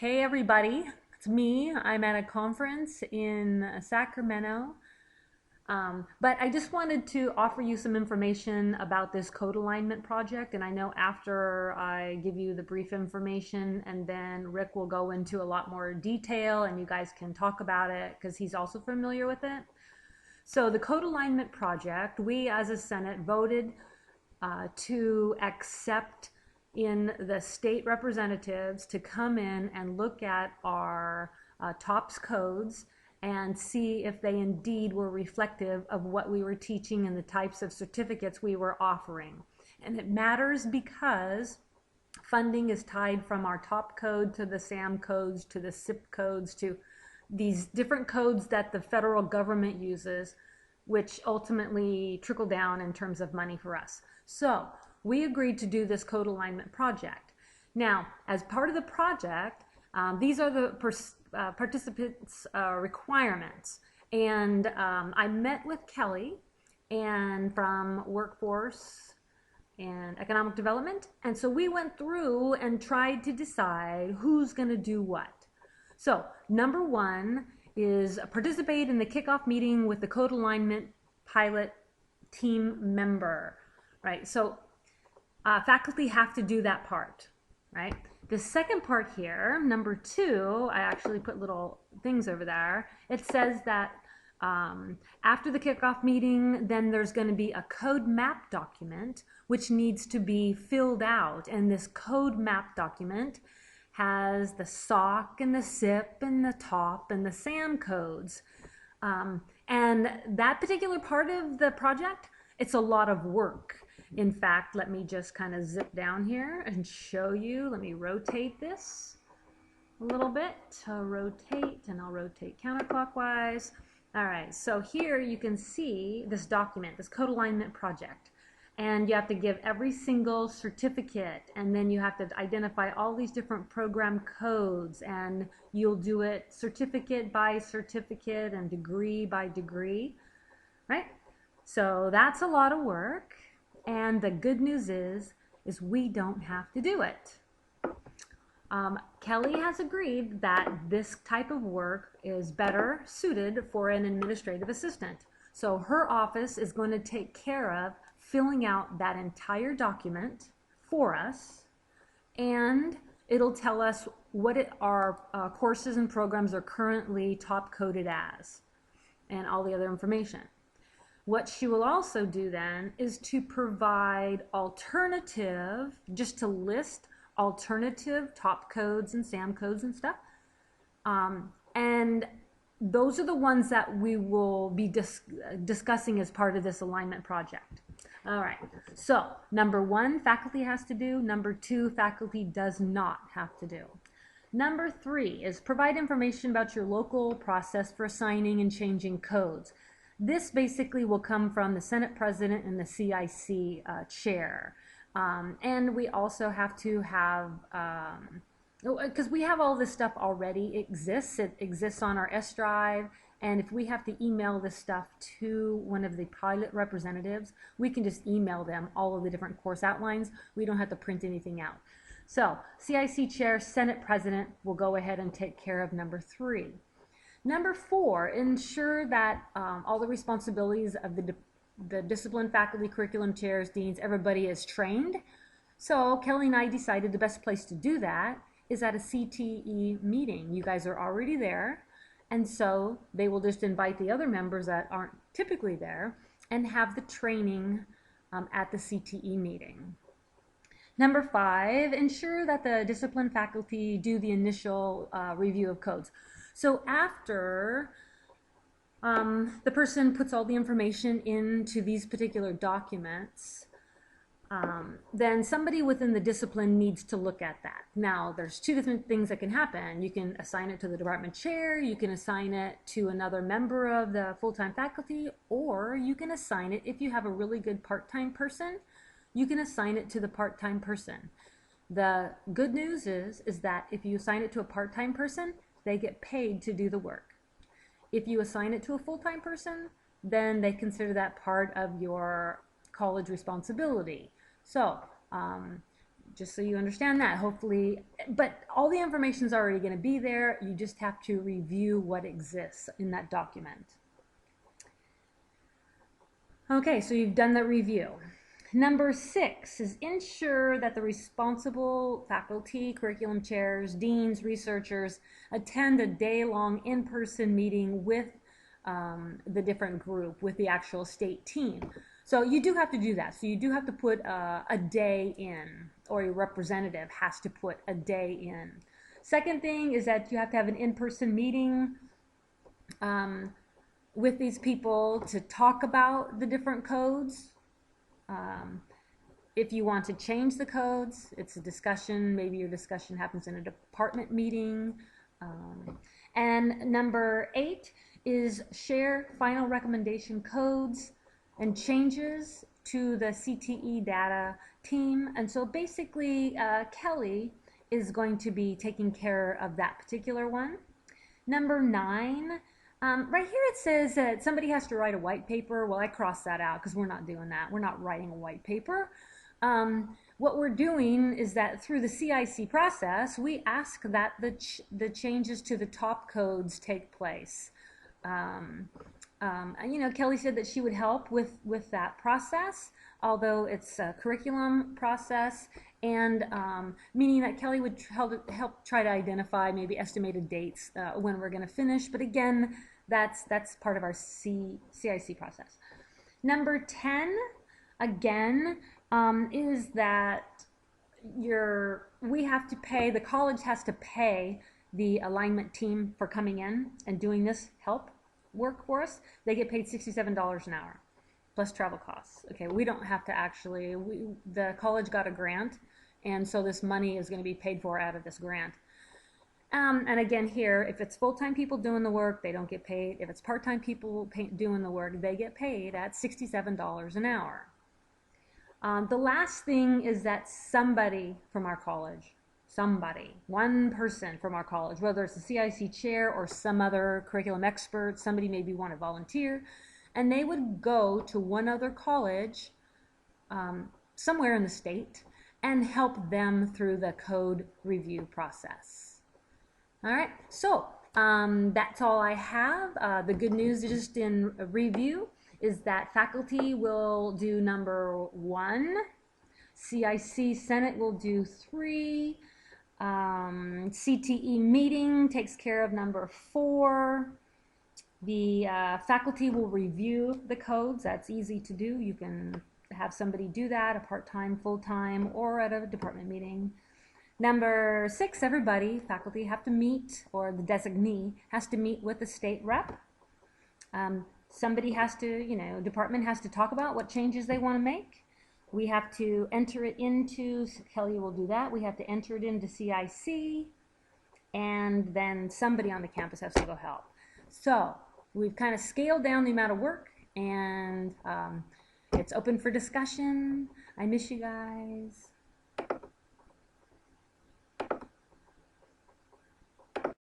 Hey everybody, it's me. I'm at a conference in Sacramento. But I just wanted to offer you some information about this code alignment project. And I know after I give you the brief information, and then Rick will go into a lot more detail and you guys can talk about it because he's also familiar with it. So the code alignment project, we as a Senate voted to accept in the state representatives to come in and look at our TOPS codes and see if they indeed were reflective of what we were teaching and the types of certificates we were offering. And it matters because funding is tied from our top code to the SAM codes to the SIP codes to these different codes that the federal government uses, which ultimately trickle down in terms of money for us. So we agreed to do this code alignment project. Now, as part of the project, these are the participants' requirements. And I met with Kelly and from Workforce and Economic Development. And so we went through and tried to decide who's going to do what. So number one is participate in the kickoff meeting with the code alignment pilot team member, right? So faculty have to do that part, right? The second part here, number two, I actually put little things over there. It says that after the kickoff meeting, then there's going to be a code map document which needs to be filled out. And this code map document has the SOC and the SIP and the TOP and the SAM codes. And that particular part of the project, it's a lot of work. In fact, let me just kind of zip down here and show you. Let me rotate this a little bit. I'll rotate and I'll rotate counterclockwise. All right, so here you can see this document, this code alignment project. And you have to give every single certificate, and then you have to identify all these different program codes, and you'll do it certificate by certificate and degree by degree, right? So that's a lot of work, and the good news is we don't have to do it. Kelly has agreed that this type of work is better suited for an administrative assistant. So her office is going to take care of filling out that entire document for us, and it'll tell us what our courses and programs are currently top coded as, and all the other information. What she will also do then is to provide alternative, just to list alternative top codes and SAM codes and stuff. And those are the ones that we will be discussing as part of this alignment project. All right, so number one, faculty has to do. Number two, faculty does not have to do. Number three is provide information about your local process for assigning and changing codes. This basically will come from the Senate President and the CIC chair. And we also have to have, because we have all this stuff already exists. It exists on our S drive. And if we have to email this stuff to one of the pilot representatives, we can just email them all of the different course outlines. We don't have to print anything out. So CIC chair, Senate President will go ahead and take care of number three. Number four, ensure that all the responsibilities of the discipline, faculty, curriculum chairs, deans, everybody is trained. So Kelly and I decided the best place to do that is at a CTE meeting. You guys are already there. And so they will just invite the other members that aren't typically there and have the training at the CTE meeting. Number five, ensure that the discipline faculty do the initial review of codes. So after the person puts all the information into these particular documents, then somebody within the discipline needs to look at that. Now, there's two different things that can happen. You can assign it to the department chair, you can assign it to another member of the full-time faculty, or you can assign it, if you have a really good part-time person, you can assign it to the part-time person. The good news is that if you assign it to a part-time person, they get paid to do the work. If you assign it to a full-time person, then they consider that part of your college responsibility. So just so you understand that, hopefully, but all the information is already going to be there. You just have to review what exists in that document. Okay, so you've done the review. Number 6 is ensure that the responsible faculty, curriculum chairs, deans, researchers attend a day-long in-person meeting with the different group, with the actual state team. So you do have to do that. So you do have to put a day in, or a representative has to put a day in. Second thing is that you have to have an in-person meeting with these people to talk about the different codes. If you want to change the codes, it's a discussion. Maybe your discussion happens in a department meeting. And number 8 is share final recommendation codes and changes to the CTE data team. And so basically, Kelly is going to be taking care of that particular one. Number 9, right here it says that somebody has to write a white paper. Well, I crossed that out because we're not doing that. We're not writing a white paper. What we're doing is that through the CIC process, we ask that the changes to the top codes take place. You know, Kelly said that she would help with that process, although it's a curriculum process, and meaning that Kelly would help try to identify maybe estimated dates when we're going to finish. But again, that's part of our CIC process. Number 10, again, is that we have to pay, the college has to pay the alignment team for coming in and doing this help work for us. They get paid $67 an hour plus travel costs. Okay, we don't have to actually, the college got a grant, and so this money is going to be paid for out of this grant. And again here, if it's full-time people doing the work, they don't get paid. If it's part-time people doing the work, they get paid at $67 an hour. The last thing is that somebody from our college, one person from our college, whether it's the CIC chair or some other curriculum expert, somebody maybe want to volunteer, and they would go to one other college somewhere in the state and help them through the code review process. All right, so that's all I have. The good news, just in review, is that faculty will do number 1, CIC Senate will do 3, CTE meeting takes care of number 4. The faculty will review the codes. That's easy to do. You can have somebody do that, a part-time, full-time, or at a department meeting. Number 6, everybody, faculty have to meet, or the designee has to meet with the state rep. Somebody has to, department has to talk about what changes they want to make. We have to enter it into, Kelly will do that, we have to enter it into CIC, and then somebody on the campus has to go help. So we've kind of scaled down the amount of work, and it's open for discussion. I miss you guys.